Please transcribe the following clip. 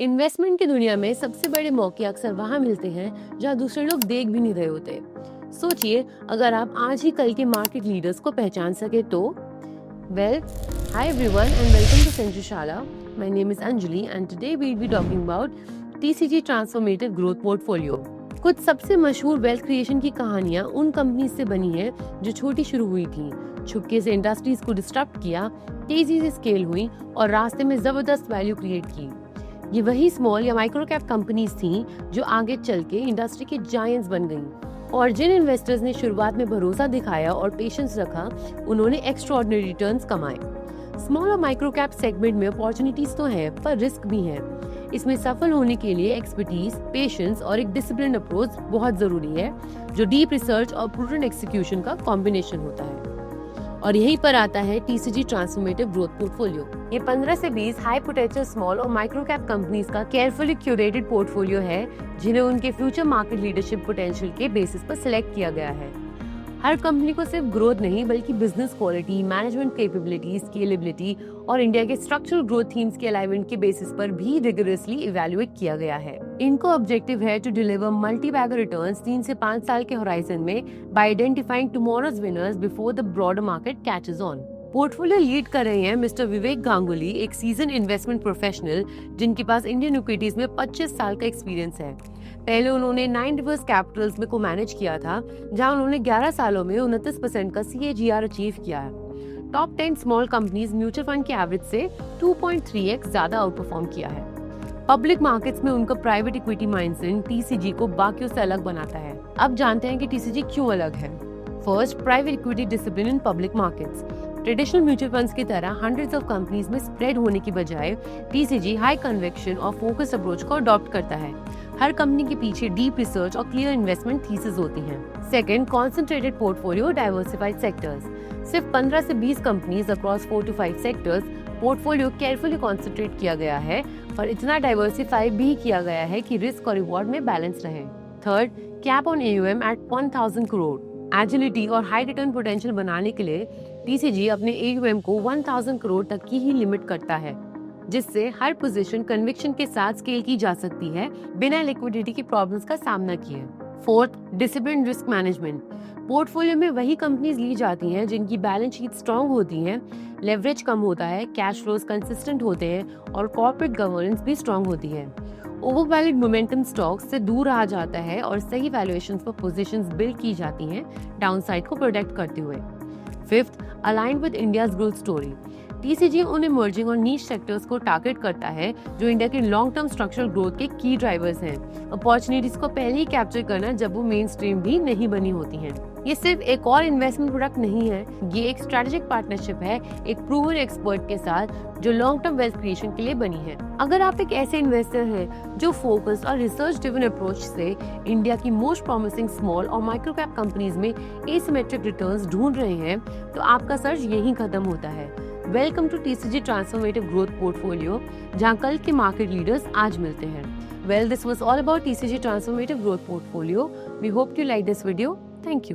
Investment की दुनिया में सबसे बड़े मौके अक्सर वहां मिलते हैं जहां दूसरे लोग देख भी नहीं रहे होते। सोचिए, अगर आप आज ही कल के मार्केट लीडर्स को पहचान सके तो। Well, hi everyone and welcome to Sanjushala. My name is Anjali and today we will be talking about TCG transformative growth portfolio. कुछ सबसे मशहूर वेल्थ क्रिएशन की कहानियां उन कंपनीज से बनी हैं जो छोटी शुरू हुई थी, छुपके से इंडस्ट्रीज को डिस्टर्ब किया, तेजी से स्केल हुई और रास्ते में जबरदस्त वैल्यू क्रिएट की। ये वही स्मॉल या माइक्रो कैप कंपनीज थीं जो आगे चल के इंडस्ट्री के जायंट्स बन गईं। और जिन इन्वेस्टर्स ने शुरुआत में भरोसा दिखाया और पेशेंस रखा, उन्होंने एक्स्ट्राऑर्डिनरी रिटर्न्स कमाए। स्मॉल और माइक्रो कैप सेगमेंट में अपॉर्चुनिटीज तो है, पर रिस्क भी है। इसमें सफल होने के लिए एक्सपर्टीज, पेशेंस और एक डिसिप्लिन अप्रोच बहुत जरूरी है, जो डीप रिसर्च और प्रूडेंट एक्सिक्यूशन का कॉम्बिनेशन होता है। और यहीं पर आता है टीसीजी ट्रांसफॉर्मेटिव ग्रोथ पोर्टफोलियो। ये 15 से 20 हाई पोटेंशियल स्मॉल और माइक्रो कैप कंपनीज का केयरफुली क्यूरेटेड पोर्टफोलियो है, जिन्हें उनके फ्यूचर मार्केट लीडरशिप पोटेंशियल के बेसिस पर सिलेक्ट किया गया है। हर कंपनी को सिर्फ ग्रोथ नहीं बल्कि business quality, management capability, scalability और इंडिया के स्ट्रक्चरल ग्रोथ थीम्स के अलाइनमेंट के बेसिस पर भी रिगोरसली इवैल्यूएट किया गया है। इनको ऑब्जेक्टिव है to deliver multibagger returns 3 से 5 साल के होराइजन में by identifying tomorrow's winners before the broader market catches on. Portfolio lead कर रहे हैं मिस्टर विवेक गांगुली, एक सीजन इन्वेस्टमेंट प्रोफेशनल जिनके पास इंडियन इक्विटीज में 25 साल का एक्सपीरियंस है। पहले उन्होंने 9 रिवर्स कैपिटल्स में को मैनेज किया था, जहां उन्होंने 11 सालों में 29% का CAGR अचीव किया है। Top 10 small companies mutual fund के एवरेज से 2.3x ज्यादा आउट परफॉर्म किया है। पब्लिक मार्केट्स में उनका प्राइवेट इक्विटी माइंडसेट टीसीजी को बाकियों से अलग बनाता है। अब जानते हैं कि टीसीजी क्यों अलग है। First, private equity discipline in public markets. Traditional mutual funds की तरह हंड्रेड्स ऑफ कंपनीज में स्प्रेड होने की बजाय टीसीजी हाई कन्विक्शन और फोकस्ड अप्रोच को अडॉप्ट करता है। हर कंपनी के पीछे डीप रिसर्च और क्लियर इन्वेस्टमेंट थीसिस होती हैं। Second, concentrated portfolio, diversified sectors. सिर्फ 15 से 20 companies across 4 to 5 sectors portfolio carefully concentrate किया गया है और इतना डाइवर्सिफाई भी किया गया है कि रिस्क और रिवॉर्ड में बैलेंस रहे। Third, cap on AUM at 1000 crore. Agility और हाई रिटर्न पोटेंशियल बनाने के लिए टीसीजी अपने AUM को 1000 करोड़ तक की ही लिमिट करता है, जिससे हर पोजीशन कन्विक्शन के साथ स्केल की जा सकती है बिना लिक्विडिटी की प्रॉब्लम्स का सामना किए। Fourth, discipline risk management. Portfolio में वही कंपनीज ली जाती हैं जिनकी बैलेंस शीट स्ट्रांग होती हैं, लेवरेज कम होता है, कैश फ्लोज कंसिस्टेंट होते हैं और कॉर्पोरेट गवर्नेंस भी स्ट्रांग होती है। ओवरवैल्यूड मोमेंटम स्टॉक्स से दूर रहा जाता है और सही वैल्यूएशंस पर पोजीशंस बिल्ड की जाती हैं, डाउनसाइड को प्रोटेक्ट करते हुए। Fifth, aligned with India's growth story. TCG उन इमर्जिंग और नीश सेक्टर्स को टारगेट करता है जो इंडिया के लॉन्ग टर्म स्ट्रक्चरल ग्रोथ के की ड्राइवर्स हैं। अपॉर्चुनिटीज को पहले ही कैप्चर करना जब वो मेन स्ट्रीम भी नहीं बनी होती हैं। ये सिर्फ एक और इन्वेस्टमेंट प्रोडक्ट नहीं है, ये एक स्ट्रेटेजिक पार्टनरशिप है एक प्रूवन एक्सपर्ट के साथ जो लॉन्ग टर्म वेल्थ क्रिएशन के लिए बनी है। अगर आप एक ऐसे इन्वेस्टर हैं जो फोकस और रिसर्च ड्रिवन अप्रोच से इंडिया की मोस्ट प्रॉमिसिंग स्मॉल और माइक्रो कैप कंपनीज में एसिमेट्रिक रिटर्न्स ढूंढ रहे हैं, तो आपका सर्च यहीं खत्म होता है। Welcome to TCG transformative growth portfolio, जहां कल के मार्केट लीडर्स आज मिलते हैं। Well, this was all about TCG Transformative Growth Portfolio. We hope you like this video. Thank you.